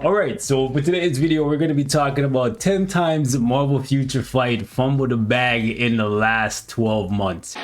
Alright, so for today's video, we're going to be talking about 10 times Marvel Future Fight fumbled the bag in the last 12 months.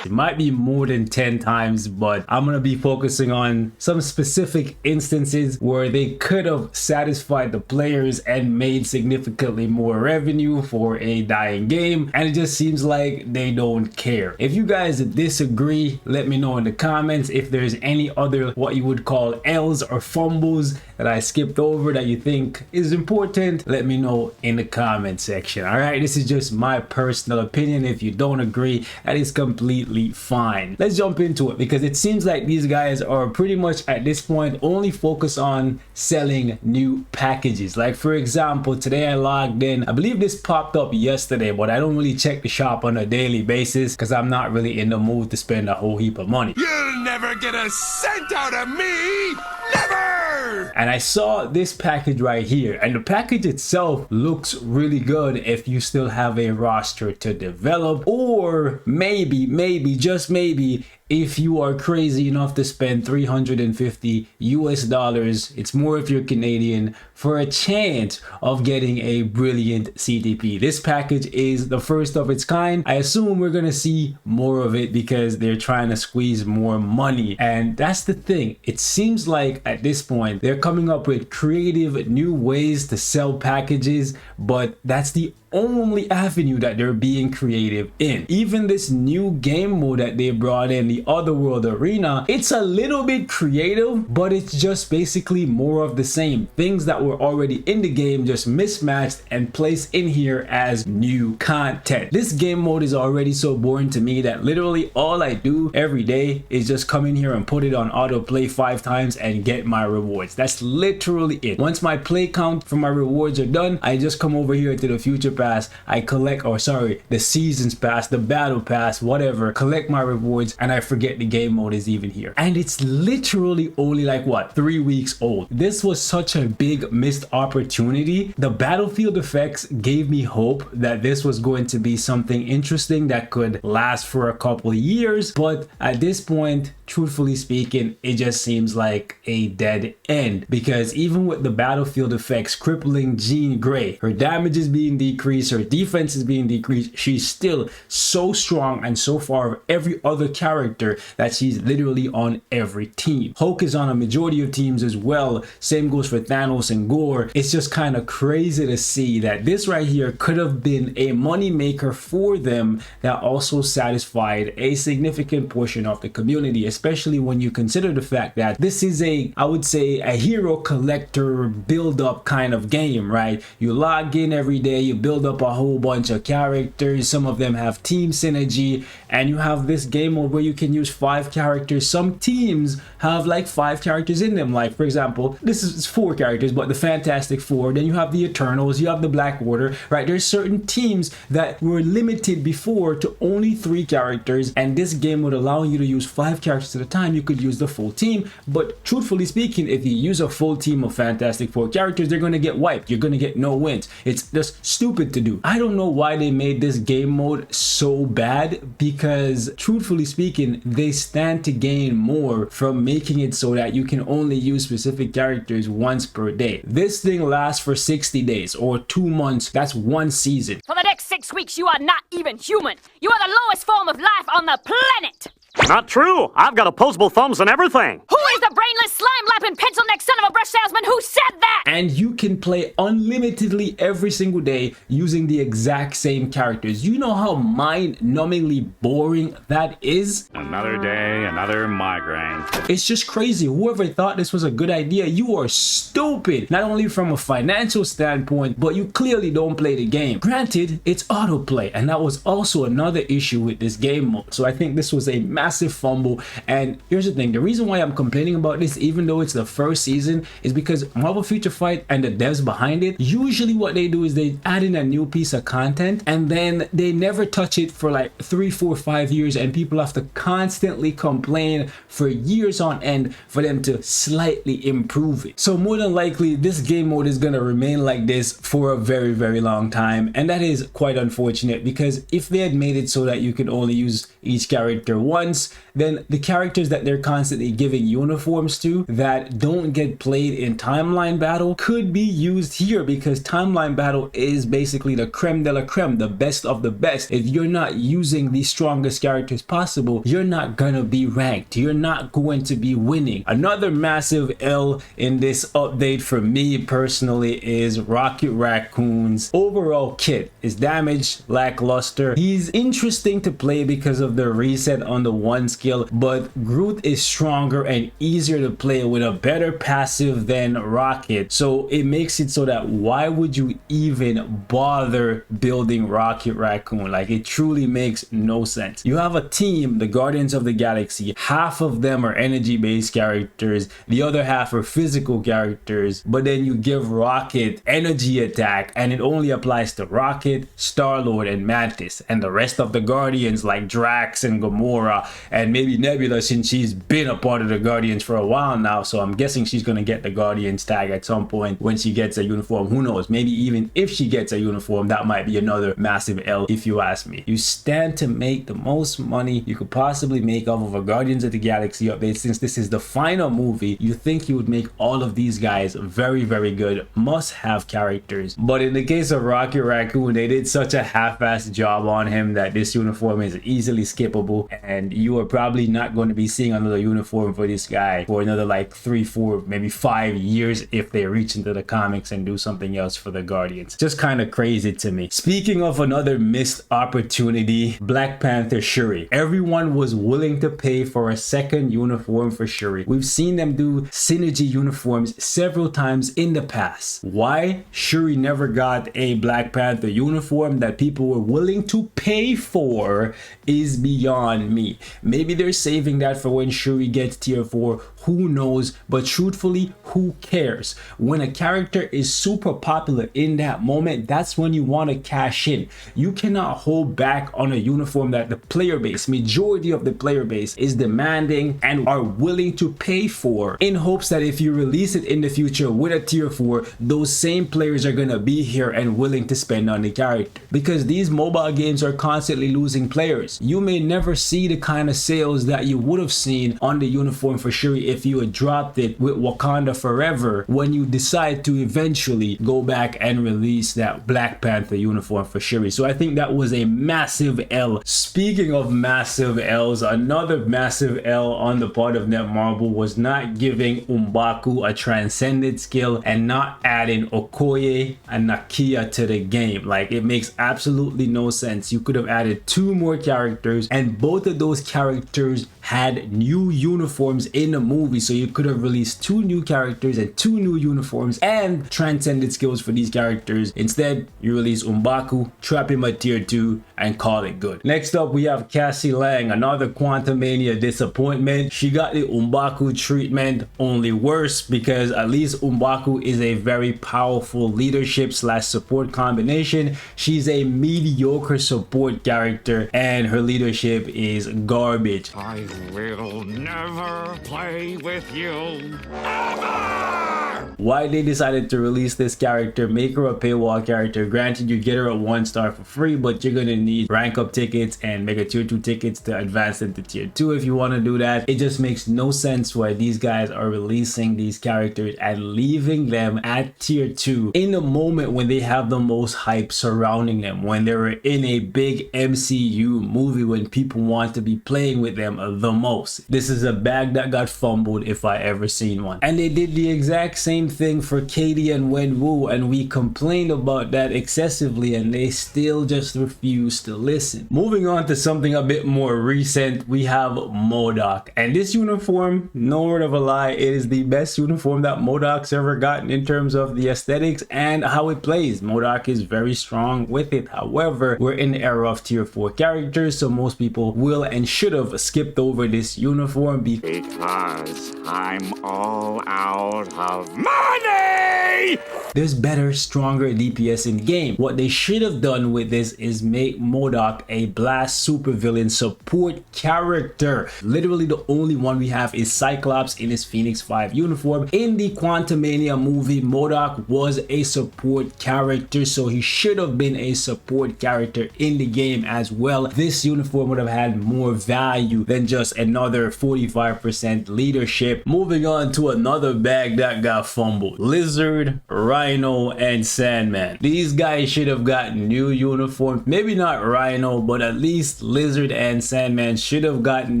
It might be more than 10 times, but I'm going to be focusing on some specific instances where they could have satisfied the players and made significantly more revenue for a dying game, and it just seems like they don't care. If you guys disagree, let me know in the comments. If there's any other what you would call L's or fumbles that I skipped over that you think is important, let me know in the comment section. All right, this is just my personal opinion. If you don't agree, that is completely fine. Let's jump into it, because it seems like these guys are pretty much at this point only focused on selling new packages. Like for example, today I logged in, I believe this popped up yesterday, but I don't really check the shop on a daily basis because I'm not really in the mood to spend a whole heap of money. You'll never get a cent out of me! Never! And I saw this package right here, and the package itself looks really good if you still have a roster to develop, or maybe just maybe if you are crazy enough to spend $350 US, it's more if you're Canadian, for a chance of getting a brilliant CTP. This package is the first of its kind. I assume we're gonna see more of it because they're trying to squeeze more money, and that's the thing. It seems like at this point they're coming up with creative new ways to sell packages, but that's the only avenue that they're being creative in. Even this new game mode that they brought in, the Otherworld Arena, it's a little bit creative, but it's just basically more of the same. Things that were already in the game just mismatched and placed in here as new content. This game mode is already so boring to me that literally all I do every day is just come in here and put it on autoplay 5 times and get my rewards. That's literally it. Once my play count for my rewards are done, I just come over here to the Future Pass, I collect, or sorry, the Seasons Pass, the Battle Pass, whatever, collect my rewards, and I forget the game mode is even here. And it's literally only like what, 3 weeks old. This was such a big missed opportunity. The battlefield effects gave me hope that this was going to be something interesting that could last for a couple years, but at this point, truthfully speaking, it just seems like a dead end, because even with the battlefield effects crippling Jean Grey, her damage is being decreased, her defense is being decreased, she's still so strong and so far of every other character that she's literally on every team. Hulk is on a majority of teams as well. Same goes for Thanos and Gore. It's just kind of crazy to see that this right here could have been a money maker for them that also satisfied a significant portion of the community, especially when you consider the fact that this is I would say a hero collector build up kind of game, right? You log in every day, you build up a whole bunch of characters, some of them have team synergy, and you have this game mode where you can use 5 characters. Some teams have like 5 characters in them, like for example, this is 4 characters, but the Fantastic Four, then you have the Eternals, you have the Black Order, right? There's certain teams that were limited before to only 3 characters, and this game would allow you to use 5 characters at a time. You could use the full team, but truthfully speaking, if you use a full team of Fantastic Four characters, they're going to get wiped. You're going to get no wins. It's just stupid to do. I don't know why they made this game mode so bad, because truthfully speaking, they stand to gain more from making it so that you can only use specific characters once per day. This thing lasts for 60 days or 2 months. That's 1 season. For the next 6 weeks, you are not even human. You are the lowest form of life on the planet. Not true. I've got opposable thumbs and everything. Who is the brainless, slime-lapping, pencil-neck son of a brush salesman who said that? And you can play unlimitedly every single day using the exact same characters. You know how mind-numbingly boring that is? Another day, another migraine. It's just crazy. Whoever thought this was a good idea, you are stupid. Not only from a financial standpoint, but you clearly don't play the game. Granted, it's autoplay, and that was also another issue with this game mode. So I think this was a massive fumble. And here's the thing, the reason why I'm complaining about this, even though it's the first season, is because Marvel Future Fight and the devs behind it, usually what they do is they add in a new piece of content and then they never touch it for like 3, 4, 5 years, and people have to constantly complain for years on end for them to slightly improve it. So more than likely this game mode is going to remain like this for a very, very long time, and that is quite unfortunate, because if they had made it so that you can only use each character once, then the characters that they're constantly giving uniforms to that don't get played in timeline battle could be used here, because timeline battle is basically the creme de la creme, the best of the best. If you're not using the strongest characters possible, you're not gonna be ranked, you're not going to be winning. Another massive L in this update for me personally is Rocket Raccoon's overall kit is damaged, lackluster. He's interesting to play because of the reset on the 1 skill, but Groot is stronger and easier to play with a better passive than Rocket, so it makes it so that why would you even bother building Rocket Raccoon? Like, it truly makes no sense. You have a team, the Guardians of the Galaxy, half of them are energy based characters, the other half are physical characters, but then you give Rocket energy attack and it only applies to Rocket, Star-Lord and Mantis, and the rest of the Guardians like Drax and Gamora and maybe Nebula, since she's been a part of the Guardians for a while now, so I'm guessing she's gonna get the Guardians tag at some point when she gets a uniform. Who knows, maybe even if she gets a uniform, that might be another massive L if you ask me. You stand to make the most money you could possibly make off of a Guardians of the Galaxy update. Since this is the final movie, you think you would make all of these guys very, very good must-have characters, but in the case of Rocket Raccoon, they did such a half-assed job on him that this uniform is easily skippable, and you are probably not going to be seeing another uniform for this guy for another like 3, 4, maybe 5 years if they reach into the comics and do something else for the Guardians. Just kind of crazy to me. Speaking of another missed opportunity, Black Panther Shuri. Everyone was willing to pay for a second uniform for Shuri. We've seen them do synergy uniforms several times in the past. Why Shuri never got a Black Panther uniform that people were willing to pay for is beyond me. Maybe they're saving that for when Shuri gets tier 4, who knows, but truthfully, who cares? When a character is super popular in that moment, that's when you want to cash in. You cannot hold back on a uniform that the player base, majority of the player base, is demanding and are willing to pay for, in hopes that if you release it in the future with a tier 4, those same players are gonna be here and willing to spend on the character. Because these mobile games are constantly losing players. You may never see the kind of sales that you would have seen on the uniform for Shuri if you had dropped it with Wakanda Forever when you decide to eventually go back and release that Black Panther uniform for Shuri. So I think that was a massive L. Speaking of massive L's, another massive L on the part of Netmarble was not giving M'Baku a transcended skill and not adding Okoye and Nakia to the game. Like, it makes absolutely no sense. You could have added 2 more characters, and both of those characters had new uniforms in the movie, so you could have released 2 new characters and 2 new uniforms and transcended skills for these characters. Instead, you release M'Baku, trap him at tier 2 and call it good. Next up, we have Cassie Lang, another Quantumania disappointment. She got the M'Baku treatment, only worse, because at least M'Baku is a very powerful leadership / support combination. She's a mediocre support character and her leadership is garbage. I will never play with you ever! Why they decided to release this character, make her a paywall character. Granted, you get her a 1-star for free, but you're gonna need rank up tickets and mega tier 2 tickets to advance into tier 2 if you want to do that. It just makes no sense why these guys are releasing these characters and leaving them at tier 2 in a moment when they have the most hype surrounding them, when they're in a big MCU movie, when people want to be playing with them the most. This is a bag that got fumbled if I ever seen one. And they did the exact same thing for Katie and Wenwu, and we complained about that excessively and they still just refuse to listen. Moving on to something a bit more recent, we have Modoc, and this uniform, no word of a lie, it is the best uniform that Modoc's ever gotten in terms of the aesthetics and how it plays. Modoc is very strong with it. However, we're in the era of tier 4 characters, so most people will and should have skipped over this uniform Because I'm all out of money! there's better, stronger DPS in game. What they should have done with this is make Modoc a blast supervillain support character. Literally the only one we have is Cyclops in his Phoenix 5 uniform. In the Quantumania movie, Modoc was a support character, so he should have been a support character in the game as well. This uniform would have had more value than just another 45% leadership. Moving on to another bag that got fumbled. Lizard, Rhino, and Sandman. These guys should have gotten new uniforms. Maybe not Rhino, but at least Lizard and Sandman should have gotten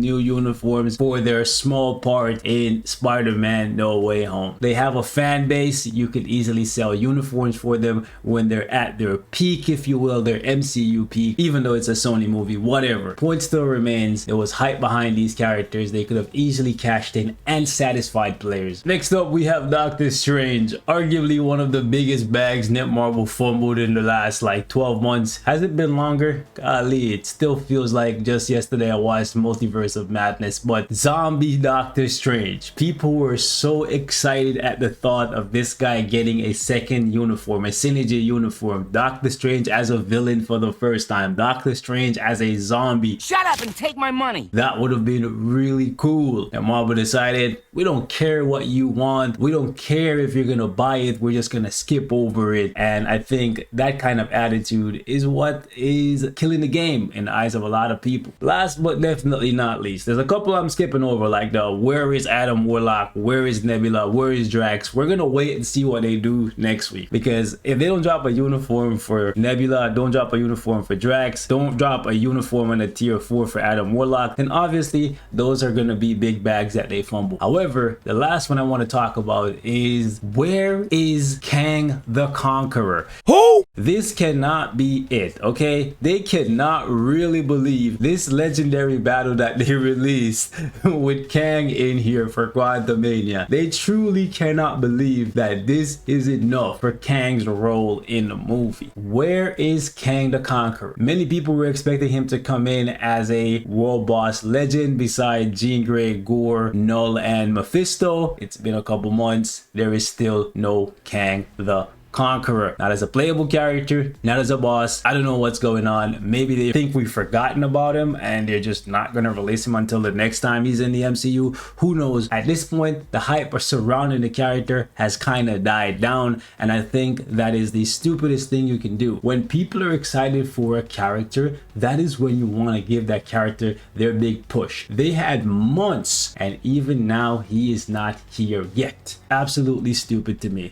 new uniforms for their small part in Spider-Man No Way Home. They have a fan base. You could easily sell uniforms for them when they're at their peak, if you will, their MCU peak, even though it's a Sony movie, whatever. Point still remains, there was hype behind these characters. They could have easily cashed in and satisfied players. Next up, we have Doctor Strange, arguably one of the biggest bags Netmarble fumbled in the last like 12 months. Has it been longer? Golly, it still feels like just yesterday I watched Multiverse of Madness. But zombie Doctor Strange, people were so excited at the thought of this guy getting a second uniform, a synergy uniform. Doctor Strange as a villain for the first time, Doctor Strange as a zombie. Shut up and take my money. That would have been really cool. And Marvel decided, we don't care what you want, we don't care if you're gonna buy it, we're just gonna skip over it. And I think that kind of attitude is what is killing the game in the eyes of a lot of people. Last but definitely not least, there's a couple I'm skipping over, like the where is Adam Warlock, where is Nebula, where is Drax. We're gonna wait and see what they do next week, because if they don't drop a uniform for Nebula, don't drop a uniform for Drax, don't drop a uniform on a tier 4 for Adam Warlock, then obviously those are gonna be big bags that they fumble. However, the last one I want to talk about is, where is Kang the Conqueror? Who? This cannot be it, okay? They cannot really believe this legendary battle that they released with Kang in here for Quantumania. They truly cannot believe that this is enough for Kang's role in the movie. Where is Kang the Conqueror? Many people were expecting him to come in as a world boss legend beside Jean Grey, Gore, Null, and Mephisto. It's been a couple months. There is still no Kang the Conqueror. Not as a playable character, not as a boss. I don't know what's going on. Maybe they think we've forgotten about him and they're just not gonna release him until the next time he's in the MCU. Who knows? At this point, the hype surrounding the character has kind of died down, and I think that is the stupidest thing you can do. When people are excited for a character, that is when you want to give that character their big push. They had months, and even now he is not here yet. Absolutely stupid to me.